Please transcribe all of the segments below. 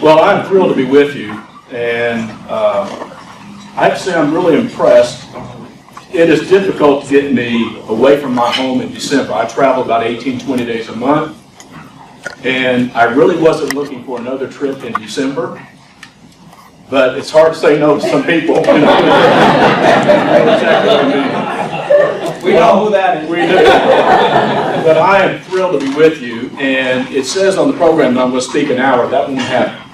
Well, I'm thrilled to be with you, and I have to say I'm really impressed. It is difficult to get me away from my home in December. I travel about 18, 20 days a month, and I really wasn't looking for another trip in December, but it's hard to say no to some people. You know exactly what I mean. We know who that is. We do. But I am thrilled to be with you, and it says on the program that I'm going to speak an hour. That won't happen.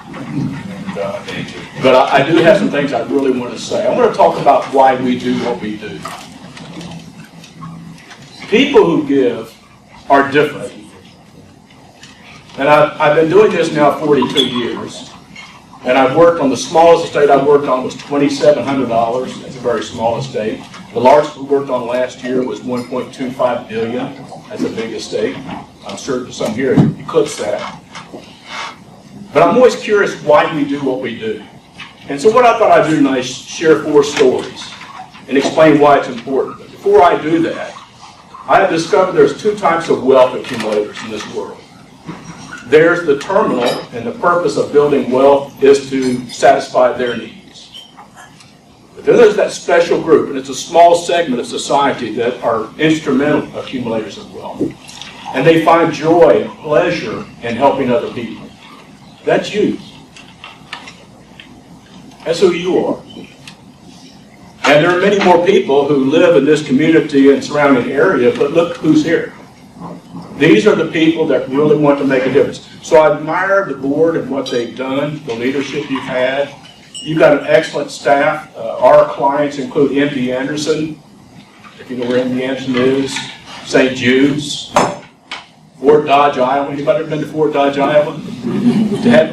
But I do have some things I really want to say. I'm going to talk about why we do what we do. People who give are different. And I've been doing this now 42 years. And I've worked on the smallest estate I worked on was $2,700. That's a very small estate. The largest we worked on last year was $1.25 billion. That's a big estate. I'm sure some here eclipse that. But I'm always curious why we do what we do. And so what I thought I'd do tonight is share 4 stories and explain why it's important. But before I do that, I have discovered there's 2 types of wealth accumulators in this world. There's the terminal, and the purpose of building wealth is to satisfy their needs. But then there's that special group, and it's a small segment of society that are instrumental accumulators of wealth. And they find joy and pleasure in helping other people. That's you. That's who you are. And there are many more people who live in this community and surrounding area, but look who's here. These are the people that really want to make a difference. So I admire the board and what they've done, the leadership you've had. You've got an excellent staff. Our clients include Ed.D. Anderson, if you know where Ed.D. Anderson is, St. Jude's, Fort Dodge, Iowa. Anybody ever been to Fort Dodge, Iowa?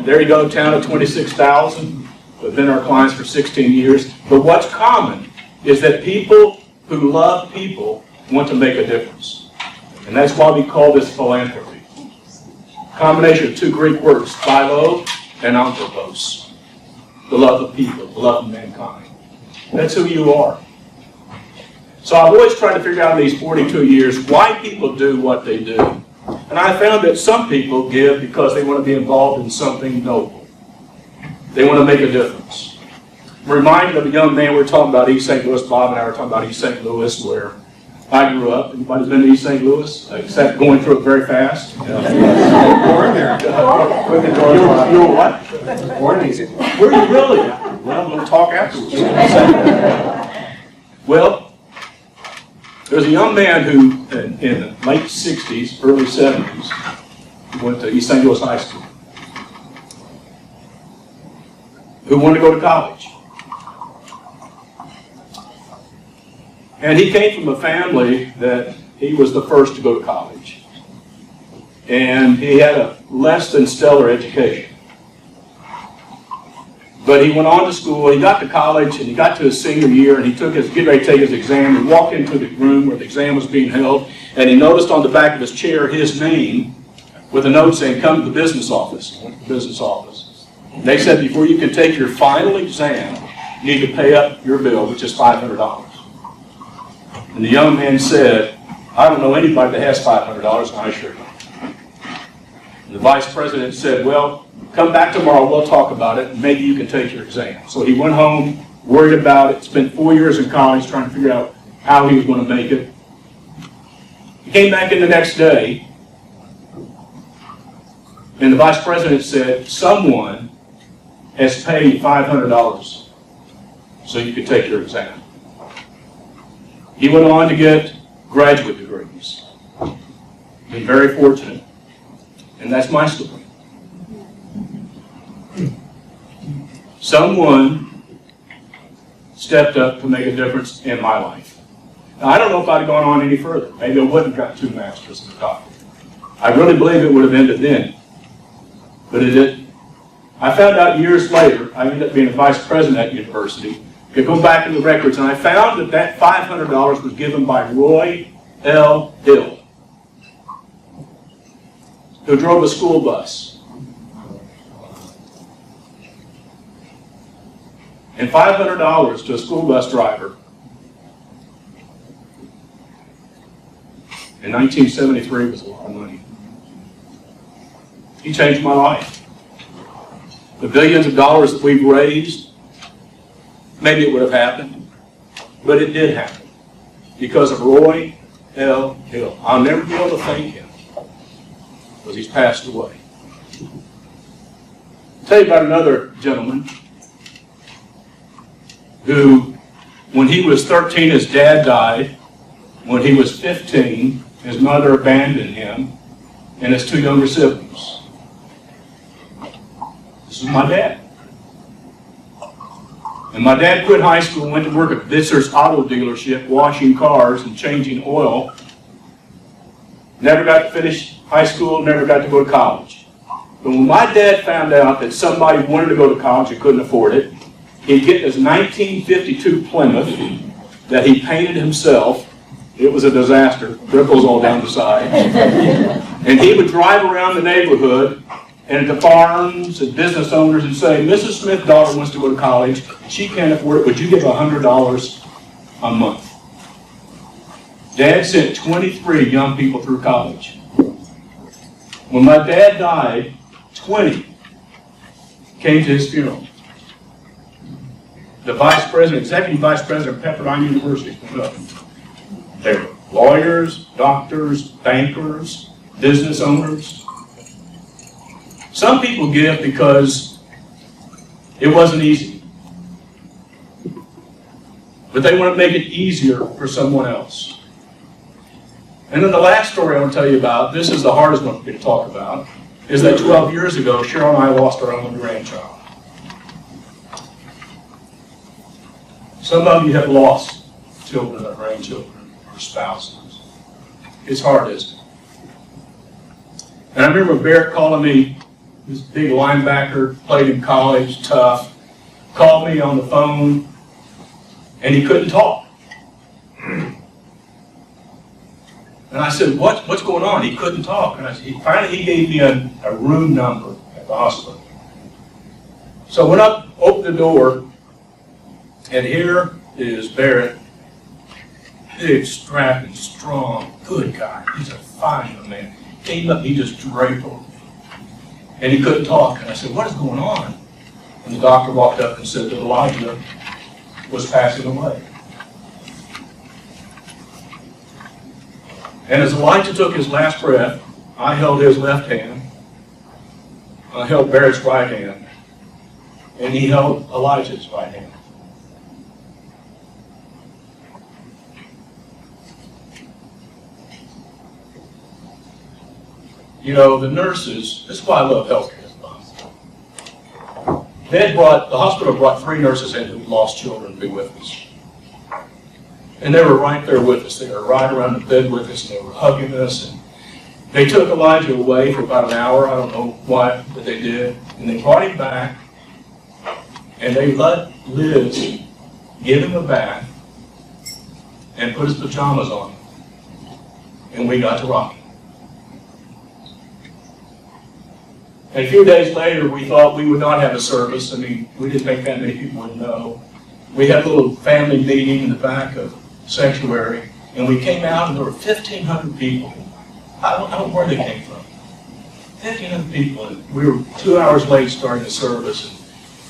There you go, town of 26,000. We've been our clients for 16 years. But what's common is that people who love people want to make a difference. And that's why we call this philanthropy. Combination of 2 Greek words, philo and anthropos. The love of people, the love of mankind. That's who you are. So I've always tried to figure out in these 42 years why people do what they do. And I found that some people give because they want to be involved in something noble. They want to make a difference. I'm reminded of a young man, we were talking about East St. Louis, Bob and I were talking about East St. Louis, where I grew up. Anybody's been to East St. Louis? Except going through it very fast. Born there. You were what? Born easy. Where are you really? Well, we'll talk afterwards. Well, there's a young man who, in the late 60s, early 70s, went to East St. Louis High School, who wanted to go to college. And he came from a family that he was the first to go to college. And he had a less than stellar education. But he went on to school, he got to college, and he got to his senior year, and he getting ready to take his exam, and walked into the room where the exam was being held, and he noticed on the back of his chair his name with a note saying, "Come to the business office." He went to the business office. They said, before you can take your final exam, you need to pay up your bill, which is $500. And the young man said, "I don't know anybody that has $500, and I sure don't." And the vice president said, "Well, come back tomorrow, we'll talk about it, and maybe you can take your exam." So he went home, worried about it, spent 4 years in college trying to figure out how he was going to make it. He came back in the next day, and the vice president said, "Someone has paid $500 so you could take your exam." He went on to get graduate degrees. Been very fortunate. And that's my story. Someone stepped up to make a difference in my life. Now, I don't know if I'd have gone on any further. Maybe I wouldn't have got 2 masters and a doctorate. I really believe it would have ended then. But it didn't. I found out years later, I ended up being a vice president at university. I could go back in the records, and I found that that $500 was given by Roy L. Hill, who drove a school bus. And $500 to a school bus driver in 1973 was a lot of money. He changed my life. the billions of dollars that we've raised, maybe it would have happened, but it did happen because of Roy L. Hill. I'll never be able to thank him because he's passed away. I'll tell you about another gentleman who, when he was 13, his dad died. When he was 15, his mother abandoned him and his 2 younger siblings. This is my dad. And my dad quit high school and went to work at Vitzer's auto dealership, washing cars and changing oil. Never got to finish high school, never got to go to college. But when my dad found out that somebody wanted to go to college and couldn't afford it, he'd get his 1952 Plymouth that he painted himself. It was a disaster, ripples all down the side. And he would drive around the neighborhood and at the farms and business owners and say, Mrs. Smith's daughter wants to go to college. She can't afford it. Would you give $100 a month? Dad sent 23 young people through college. When my dad died, 20 came to his funeral. The vice president, executive vice president of Pepperdine University, went up. They were lawyers, doctors, bankers, business owners. Some people give because it wasn't easy. But they want to make it easier for someone else. And then the last story I want to tell you about, this is the hardest one for me to talk about, is that 12 years ago, Cheryl and I lost our only grandchild. Some of you have lost children or grandchildren or spouses. It's hard, isn't it? And I remember Barrett calling me, this big linebacker, played in college, tough, called me on the phone, and he couldn't talk. And I said, what's going on? He couldn't talk. And finally he gave me a room number at the hospital. So I went up, opened the door, and here is Barrett, big, strapping, strong, good guy. He's a fine young man. Came up, he just draped over me. And he couldn't talk. And I said, what is going on? And the doctor walked up and said that Elijah was passing away. And as Elijah took his last breath, I held his left hand, I held Barrett's right hand, and he held Elijah's right hand. You know, the nurses, this is why I love healthcare. The hospital brought 3 nurses in who lost children to be with us. And they were right there with us. They were right around the bed with us, and they were hugging us. And they took Elijah away for about an hour. I don't know why, but they did. And they brought him back, and they let Liz give him a bath and put his pajamas on him. And we got to rock him. And a few days later, we thought we would not have a service. I mean, we didn't think that many people would know. We had a little family meeting in the back of Sanctuary, and we came out, and there were 1,500 people. I don't know where they came from. 1,500 people, and we were 2 hours late starting the service.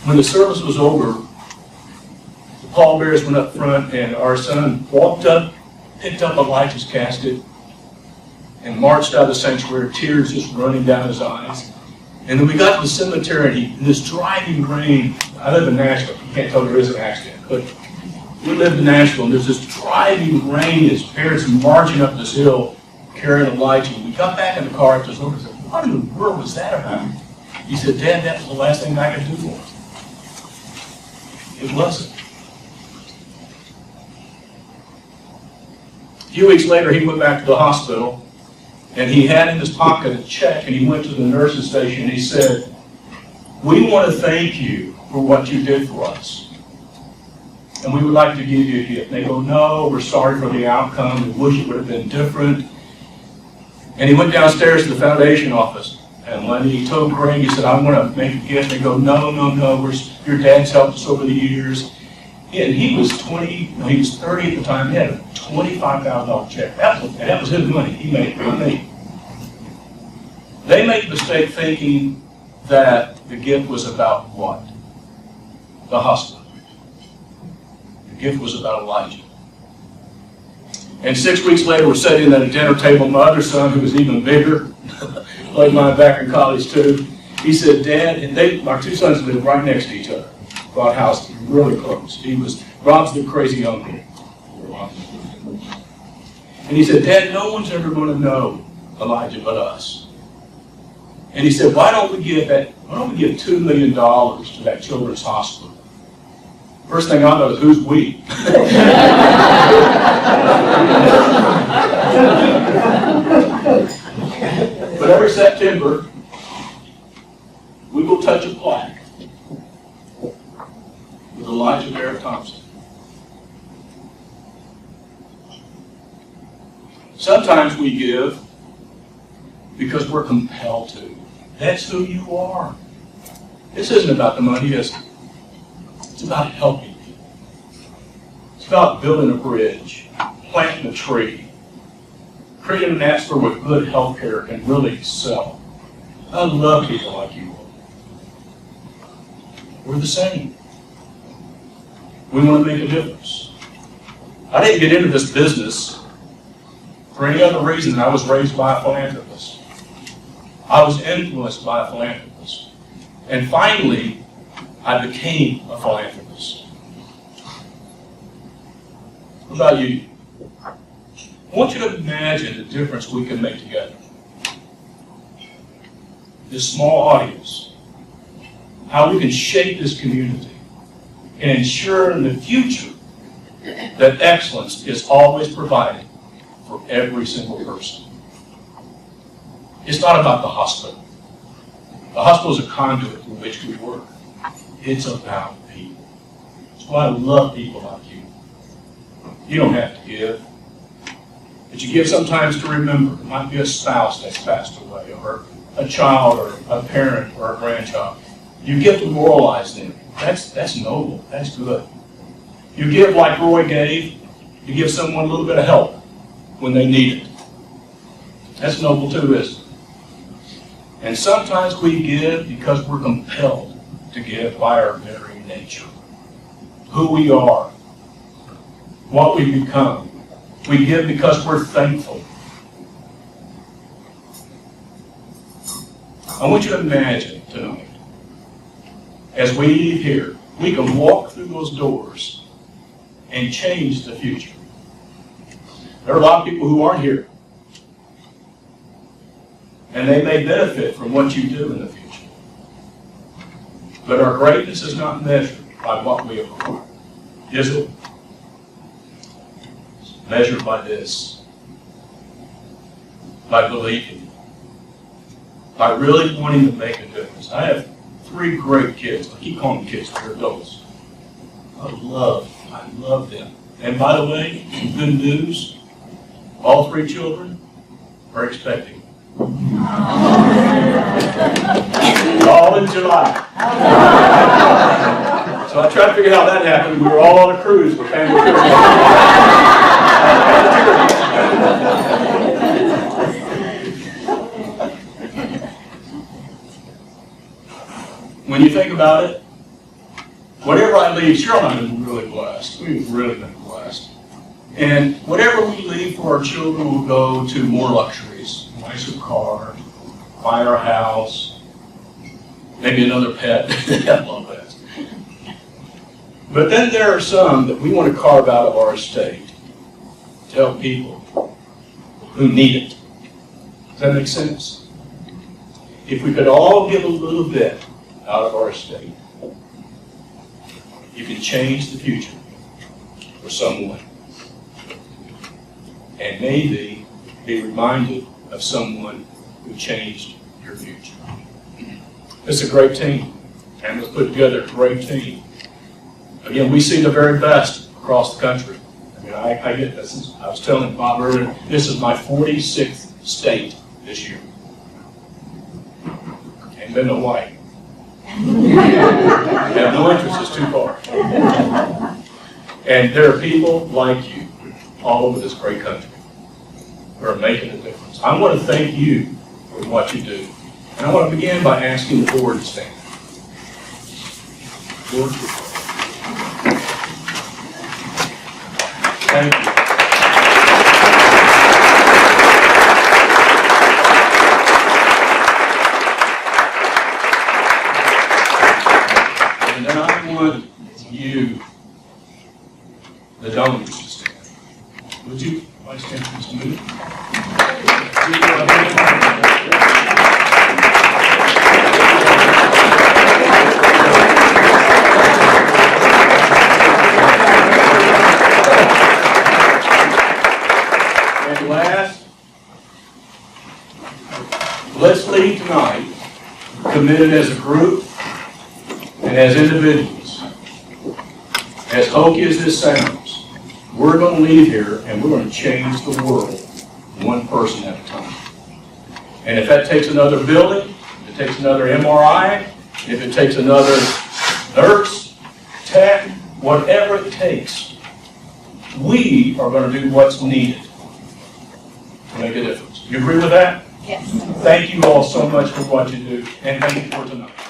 And when the service was over, the pallbearers went up front, and our son walked up, picked up Elijah's casket, and marched out of the sanctuary, tears just running down his eyes. And then we got to the cemetery, and in this driving rain, I live in Nashville. You can't tell there is an accident, but we lived in Nashville, and there's this driving rain as parents marching up this hill, carrying Elijah. And we got back in the car after this over and said, what in the world was that about? He said, Dad, that was the last thing I could do for him. It wasn't. A few weeks later, he went back to the hospital, and he had in his pocket a check, and he went to the nurse's station, and he said, we want to thank you for what you did for us, and we would like to give you a gift. And they go, no, we're sorry for the outcome, we wish it would have been different. And he went downstairs to the foundation office, and when he told Greg, he said, I want to make a gift. They go, no, your dad's helped us over the years. And he was 30 at the time. He had a $25,000 check. That was his money. He made it, not me. They made the mistake thinking that the gift was about what? The hospital. The gift was about Elijah. And 6 weeks later, we're sitting at a dinner table. My other son, who was even bigger, like mine back in college too, he said, Dad, and our two sons lived right next to each other. Bought houses really close. Rob's the crazy uncle. And he said, Dad, no one's ever going to know Elijah but us. And he said, why don't we give $2 million to that children's hospital? First thing I know is who's we? But every September, we will touch a plaque with Elijah of Thompson. Sometimes we give because we're compelled to. That's who you are. This isn't about the money, is it? It's about helping people. It's about building a bridge, planting a tree, creating an atmosphere where good health care can really excel. I love people like you all. We're the same. We want to make a difference. I didn't get into this business for any other reason than I was raised by a philanthropist. I was influenced by a philanthropist. And finally, I became a philanthropist. What about you? I want you to imagine the difference we can make together. This small audience, how we can shape this community and ensure in the future that excellence is always provided for every single person. It's not about the hospital. The hospital is a conduit through which we work. It's about people. That's why I love people like you. You don't have to give. But you give sometimes to remember. It might be a spouse that's passed away, or a child, or a parent, or a grandchild. You give to moralize them. That's noble. That's good. You give like Roy gave. You give someone a little bit of help when they need it. That's noble too, isn't it? And sometimes we give because we're compelled to give by our very nature. Who we are, what we become. We give because we're thankful. I want you to imagine tonight, as we leave here, we can walk through those doors and change the future. There are a lot of people who aren't here, and they may benefit from what you do in the future. But our greatness is not measured by what we acquire, is it? It's measured by this, by believing, by really wanting to make a difference. I have 3 great kids. I keep calling them kids, they're adults. I love them. And by the way, good news, all 3 children are expecting. All in July. So I tried to figure out how that happened. We were all on a cruise for family cruise. When you think about it, whatever I leave, Cheryl and I have been really blessed. We've really been blessed. And whatever we leave for our children will go to more luxuries. Nicer car, buy our house, maybe another pet. I love that. But then there are some that we want to carve out of our estate to help people who need it. Does that make sense? If we could all give a little bit out of our estate, you can change the future for someone. And maybe be reminded of someone who changed your future. It's a great team, and let's put together a great team. Again, we see the very best across the country. I mean, I get this. I was telling Bob earlier, this is my 46th state this year. Ain't been to Hawaii. Have no interest, it's too far. And there are people like you all over this great country who are making a difference. I want to thank you for what you do. And I want to begin by asking the board to stand. Lord. Thank you. And then I want you, the donors, to stand. Would you, Vice Chancellor, just move? And last, let's leave tonight committed as a group and as individuals. As hokey as this sounds, we're going to leave here and we're going to change the world one person at a time. And if that takes another building, if it takes another MRI, if it takes another nurse, tech, whatever it takes, we are going to do what's needed to make a difference. You agree with that? Yes. Thank you all so much for what you do, and thank you for tonight.